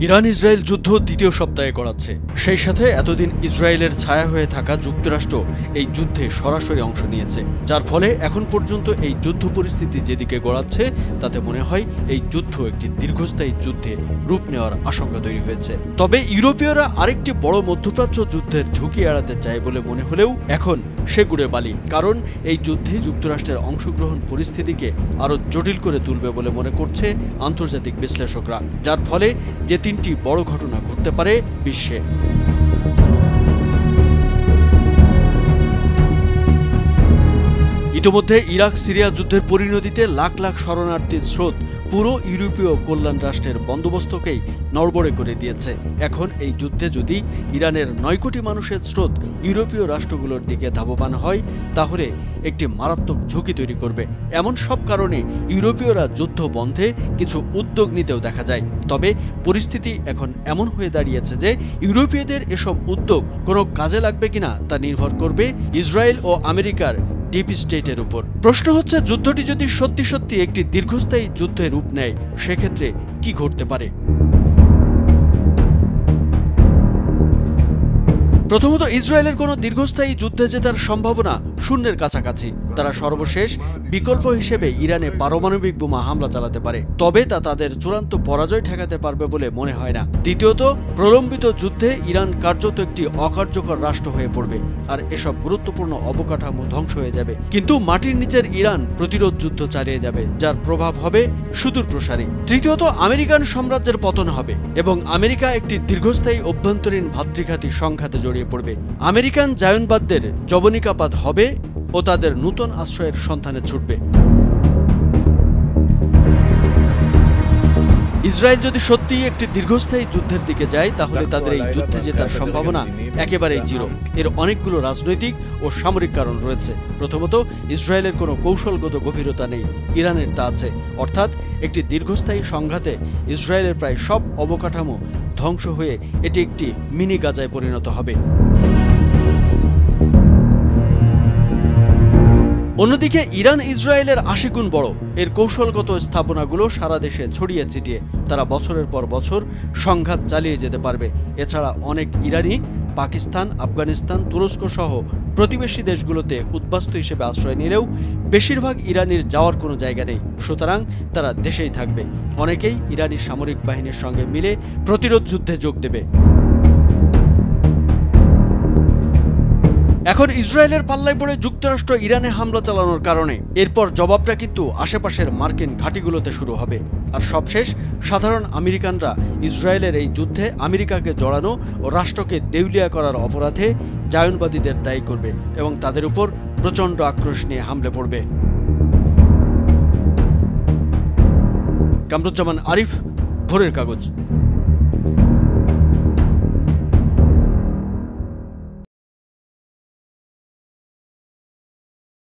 Iran Israel যুদ্ধ দ্বিতীয় সপ্তাহে গড়াচ্ছে। সেই সাথে এতদিন ইসরায়েলের ছায়া হয়ে থাকা যুক্তরাষ্ট্র এই যুদ্ধে সরাসরি অংশ নিয়েছে, যার ফলে এখন পর্যন্ত এই যুদ্ধ পরিস্থিতি যেদিকে গড়াচ্ছে তাতে মনে হয় এই যুদ্ধ একটি দীর্ঘস্থায়ী যুদ্ধে রূপ নেওয়ার আশঙ্কা তৈরি হয়েছে। তবে ইউরোপীয়রা আরেকটি বড় মধ্যপ্রাচ্য যুদ্ধের ঝুঁকি এড়াতে চায় বলে মনে হলেও এখন সে গুড়ে বালি, কারণ এই যুদ্ধে যুক্তরাষ্ট্রের অংশগ্রহণ পরিস্থিতিকে আরও জটিল করে তুলবে বলে মনে করছে আন্তর্জাতিক বিশ্লেষকরা, যার ফলে যে তিনটি বড় ঘটনা ঘটতে পারে বিশ্বে। ইতোমধ্যে ইরাক সিরিয়া যুদ্ধের পরিণতিতে লাখ লাখ শরণার্থীর স্রোত পুরো ইউরোপীয় কল্যাণ রাষ্ট্রের বন্দোবস্তকেই নড়বড়ে করে দিয়েছে। এখন এই যুদ্ধে যদি ইরানের 9 কোটি মানুষের স্রোত ইউরোপীয় রাষ্ট্রগুলোর দিকে ধাবমান হয় তাহলে একটি মারাত্মক ঝুঁকি তৈরি করবে। এমন সব কারণে ইউরোপীয়রা যুদ্ধ বন্ধে কিছু উদ্যোগ নিতেও দেখা যায়। তবে পরিস্থিতি এখন এমন হয়ে দাঁড়িয়েছে যে ইউরোপীয়দের এসব উদ্যোগ কোনো কাজে লাগবে কিনা তা নির্ভর করবে ইসরায়েল ও আমেরিকার ডিপ স্টেটের উপর। প্রশ্ন হচ্ছে, যুদ্ধটি যদি সত্যি সত্যি একটি দীর্ঘস্থায়ী যুদ্ধে রূপ নেয় সেক্ষেত্রে কি ঘটতে পারে? প্রথমত, ইসরায়েলের কোনো দীর্ঘস্থায়ী যুদ্ধে জেতার সম্ভাবনা শূন্যের কাছাকাছি। তারা সর্বশেষ বিকল্প হিসেবে ইরানে পারমাণবিক বোমা হামলা চালাতে পারে, তবে তা তাদের চূড়ান্ত পরাজয় ঠেকাতে পারবে বলে মনে হয় না। দ্বিতীয়ত, প্রলম্বিত যুদ্ধে ইরান কার্যত একটি অকার্যকর রাষ্ট্র হয়ে পড়বে, আর এসব গুরুত্বপূর্ণ অবকাঠামো ধ্বংস হয়ে যাবে। কিন্তু মাটির নিচের ইরান প্রতিরোধ যুদ্ধ চালিয়ে যাবে, যার প্রভাব হবে সুদূর প্রসারী। তৃতীয়ত, আমেরিকান সাম্রাজ্যের পতন হবে এবং আমেরিকা একটি দীর্ঘস্থায়ী অভ্যন্তরীণ ভাতৃঘাতী সংঘাতে জড়িয়ে পড়বে। আমেরিকান জায়নবাদদের যবনিকাপাত হবে ও তাদের নূতন আশ্রয়ের সন্ধানে ছুটবে। ইসরায়েল যদি সত্যিই একটি দীর্ঘস্থায়ী যুদ্ধের দিকে যায় তাহলে তাদের এই যুদ্ধে জেতার সম্ভাবনা একেবারেই জিরো। এর অনেকগুলো রাজনৈতিক ও সামরিক কারণ রয়েছে। প্রথমত, ইসরায়েলের কোনো কৌশলগত গভীরতা নেই, ইরানের তা আছে। অর্থাৎ একটি দীর্ঘস্থায়ী সংঘাতে ইসরায়েলের প্রায় সব অবকাঠামো ধ্বংস হয়ে এটি একটি মিনি গাজায় পরিণত হবে। অন্যদিকে ইরান ইসরায়েলের 80 গুণ বড়। এর কৌশলগত স্থাপনাগুলো সারা দেশে ছড়িয়ে ছিটিয়ে। তারা বছরের পর বছর সংঘাত চালিয়ে যেতে পারবে। এছাড়া অনেক ইরানি পাকিস্তান, আফগানিস্তান, তুরস্ক সহ প্রতিবেশী দেশগুলোতে উদ্বাস্তু হিসেবে আশ্রয় নিলেও বেশিরভাগ ইরানির যাওয়ার কোনো জায়গা নেই, সুতরাং তারা দেশেই থাকবে। অনেকেই ইরানি সামরিক বাহিনীর সঙ্গে মিলে প্রতিরোধ যুদ্ধে যোগ দেবে। এখন ইসরায়েলের পাল্লায় পড়ে যুক্তরাষ্ট্র ইরানে হামলা চালানোর কারণে এরপর জবাবটা কিন্তু আশেপাশের মার্কিন ঘাঁটিগুলোতে শুরু হবে। আর সবশেষ সাধারণ আমেরিকানরা ইসরায়েলের এই যুদ্ধে আমেরিকাকে জড়ানো ও রাষ্ট্রকে দেউলিয়া করার অপরাধে জায়নবাদীদের দায়ী করবে এবং তাদের উপর প্রচণ্ড আক্রোশ নিয়ে হামলে পড়বে। কামরুজ্জামান আরিফ, ভোরের কাগজ।